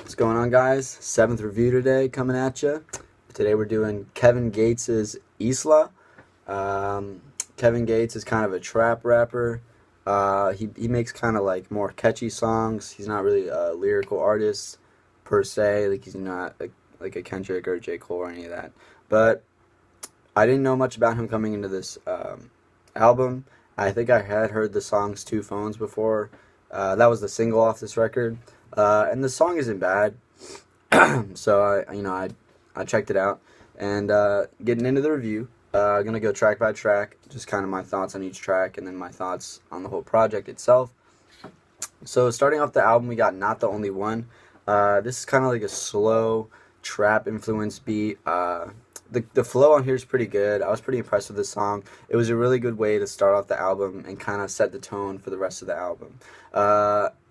What's going on, guys? Seventh review today coming at you. Today we're doing Kevin Gates' Islah. Um, Kevin Gates is kind of a trap rapper. He makes kind of like more catchy songs. He's not really a lyrical artist per se. Like he's not like a Kendrick or J. Cole or any of that. But I didn't know much about him coming into this album. I think I had heard the songs Two Phones before. That was the single off this record. And the song isn't bad. So I checked it out. And getting into the review, I'm gonna go track by track, just kind of my thoughts on each track, and then my thoughts on the whole project itself. So starting off the album, we got Not the Only One. This is kind of like a slow trap influenced beat. The flow on here is pretty good. I was pretty impressed with this song. It was a really good way to start off the album and kind of set the tone for the rest of the album.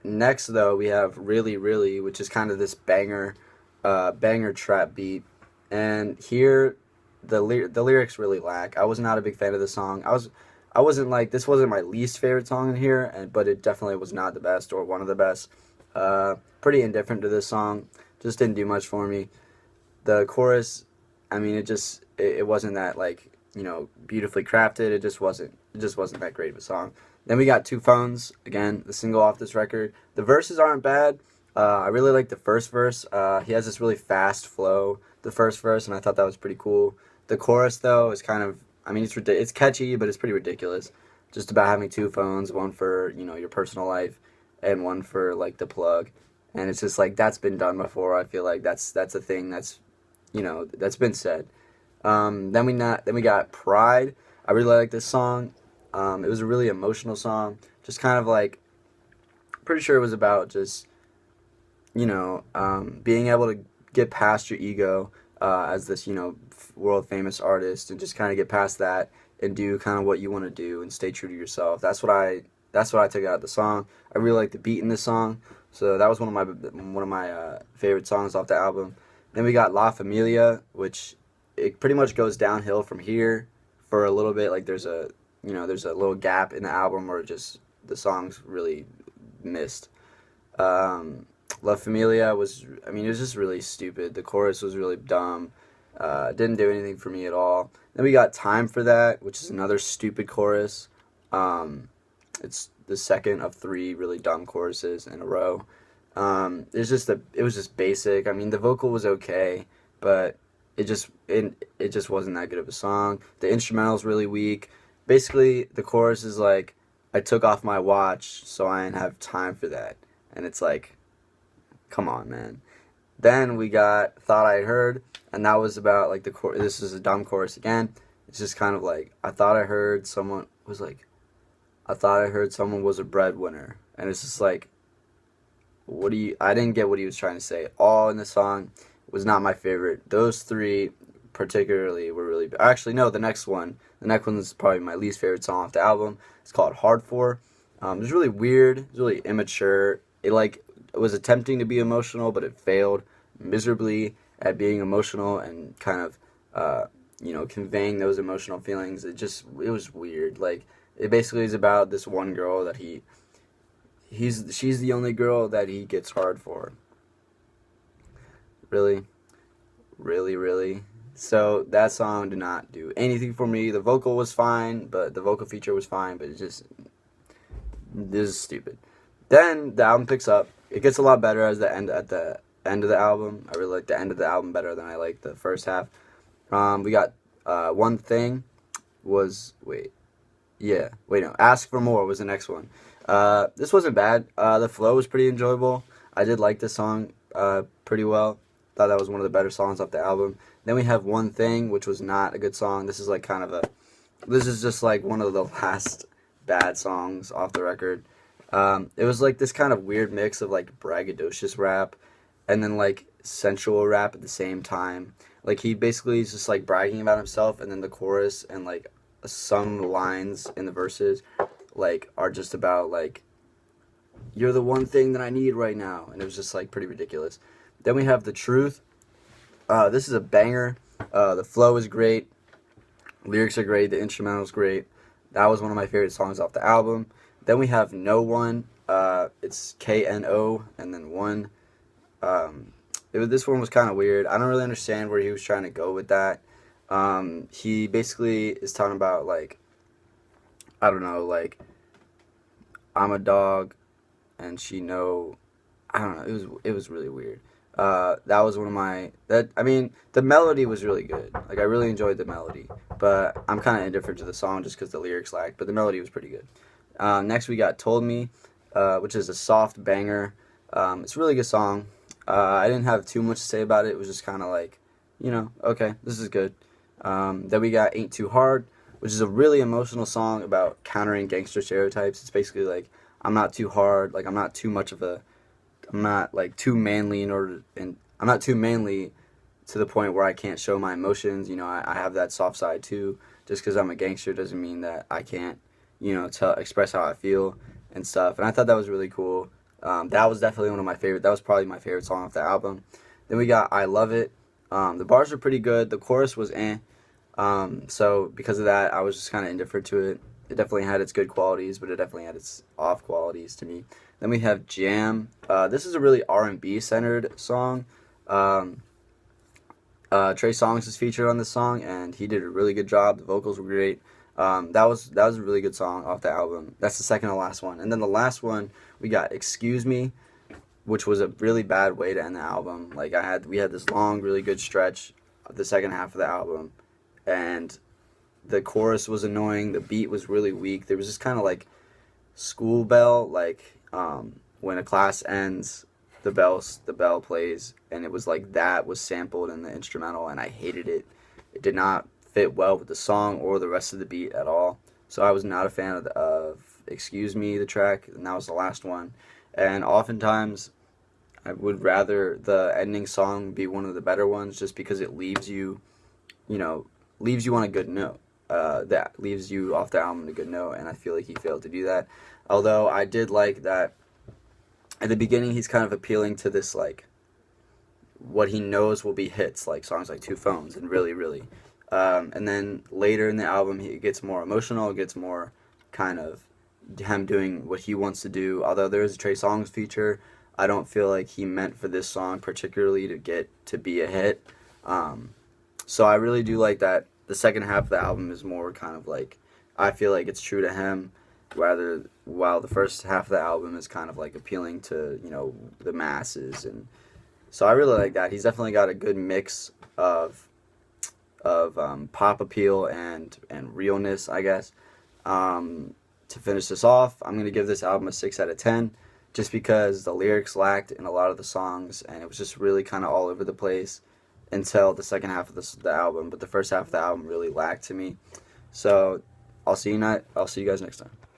Next, though, we have Really Really, which is kind of this banger trap beat. And here, the lyrics really lack. I was not a big fan of the song. I wasn't like, this wasn't my least favorite song in here, but it definitely was not the best or one of the best. Pretty indifferent to this song. Just didn't do much for me. The chorus, I mean, it wasn't that, like, beautifully crafted. It just wasn't that great of a song. Then we got Two Phones, again, the single off this record. The verses aren't bad. I really like the first verse. He has this really fast flow, the first verse, and I thought that was pretty cool. The chorus, though, is kind of, I mean, it's catchy, but it's pretty ridiculous. Just about having two phones, one for, your personal life, and one for, like, the plug. And it's just, like, that's been done before. I feel like that's a thing that's been said. Then we got Pride. I really like this song. It was a really emotional song. Just kind of like, pretty sure it was about just, being able to get past your ego as this, world famous artist, and just kind of get past that and do kind of what you want to do and stay true to yourself. That's what I took out of the song. I really like the beat in this song, so that was one of my favorite songs off the album. Then we got La Familia, which it pretty much goes downhill from here for a little bit. Like there's a little gap in the album where just the songs really missed. La Familia was, I mean, it was just really stupid. The chorus was really dumb. Didn't do anything for me at all. Then we got Time for That, which is another stupid chorus. It's the second of three really dumb choruses in a row. It was just basic. I mean, the vocal was okay, but it just wasn't that good of a song. The instrumental's really weak. Basically, the chorus is like, I took off my watch, so I didn't have time for that. And it's like, come on, man. Then we got Thought I Heard, and that was about, like, this is a dumb chorus again. It's just kind of like, I thought I heard someone was a breadwinner. And it's just like, I didn't get what he was trying to say. All in the song was not my favorite. Those three particularly were really bad. Actually, no, the next one is probably my least favorite song off the album. It's called Hard For. It was really weird. It was really immature. It was attempting to be emotional, but it failed miserably at being emotional and kind of, conveying those emotional feelings. It was weird. Like, it basically is about this one girl that she's the only girl that he gets hard for. Really? Really, really? So that song did not do anything for me. The vocal was fine, but the vocal feature was fine, but this is stupid. Then the album picks up. It gets a lot better at the end of the album. I really like the end of the album better than I like the first half. We got One Thing Ask for More was the next one. This wasn't bad. The flow was pretty enjoyable. I did like this song pretty well. Thought that was one of the better songs off the album. Then we have One Thing, which was not a good song. This is just like one of the last bad songs off the record. It was like this kind of weird mix of like braggadocious rap and then like sensual rap at the same time. Like he basically is just like bragging about himself, and then the chorus and like some lines in the verses like are just about like, you're the one thing that I need right now, and it was just like pretty ridiculous. Then we have The Truth. This is a banger. The flow is great. Lyrics are great. The instrumental is great. That was one of my favorite songs off the album. Then we have No One. It's Kno and then one. This one was kind of weird. I don't really understand where he was trying to go with that. He basically is talking about like, I don't know, like, I'm a dog and she know, I don't know. It was really weird. That was one of my that I mean the melody was really good. Like I really enjoyed the melody, but I'm kind of indifferent to the song just because the lyrics lacked. But the melody was pretty good. Next we got "Told Me," which is a soft banger. It's a really good song. I didn't have too much to say about it. It was just kind of like, okay, this is good. Then we got "Ain't Too Hard," which is a really emotional song about countering gangster stereotypes. It's basically like I'm not too hard, like I'm not too much of a I'm not like too manly and I'm not too manly to the point where I can't show my emotions. I have that soft side too. Just because I'm a gangster doesn't mean that I can't, express how I feel and stuff. And I thought that was really cool. That was definitely one of my favorite. That was probably my favorite song off the album. Then we got "I Love It." The bars were pretty good. The chorus was eh. So because of that, I was just kind of indifferent to it. It definitely had its good qualities, but it definitely had its off qualities to me. Then we have "Jam." This is a really R&B centered song. Trey Songz is featured on this song, and he did a really good job. The vocals were great. That was a really good song off the album. That's the second to last one. And then the last one, we got "Excuse Me," which was a really bad way to end the album. Like we had this long, really good stretch of the second half of the album, and the chorus was annoying. The beat was really weak. There was just kind of like school bell, like when a class ends, the bell plays, and it was like that was sampled in the instrumental, and I hated it. It did not fit well with the song or the rest of the beat at all. So I was not a fan of "Excuse Me," the track, and that was the last one. And oftentimes, I would rather the ending song be one of the better ones, just because it leaves you on a good note. That leaves you off the album on a good note, and I feel like he failed to do that. Although I did like that at the beginning, he's kind of appealing to this, like, what he knows will be hits, like songs like "Two Phones" and "Really, Really." And then later in the album, it gets more emotional, it gets more kind of him doing what he wants to do. Although there is a Trey Songz feature, I don't feel like he meant for this song particularly to be a hit. So I really do like that the second half of the album is more kind of like, I feel like it's true to him, while the first half of the album is kind of like appealing to, the masses. And so I really like that. He's definitely got a good mix of pop appeal and realness, I guess. To finish this off, I'm going to give this album a 6 out of 10, just because the lyrics lacked in a lot of the songs, and it was just really kind of all over the place until the second half of the album. But the first half of the album really lacked to me. So I'll see you guys next time.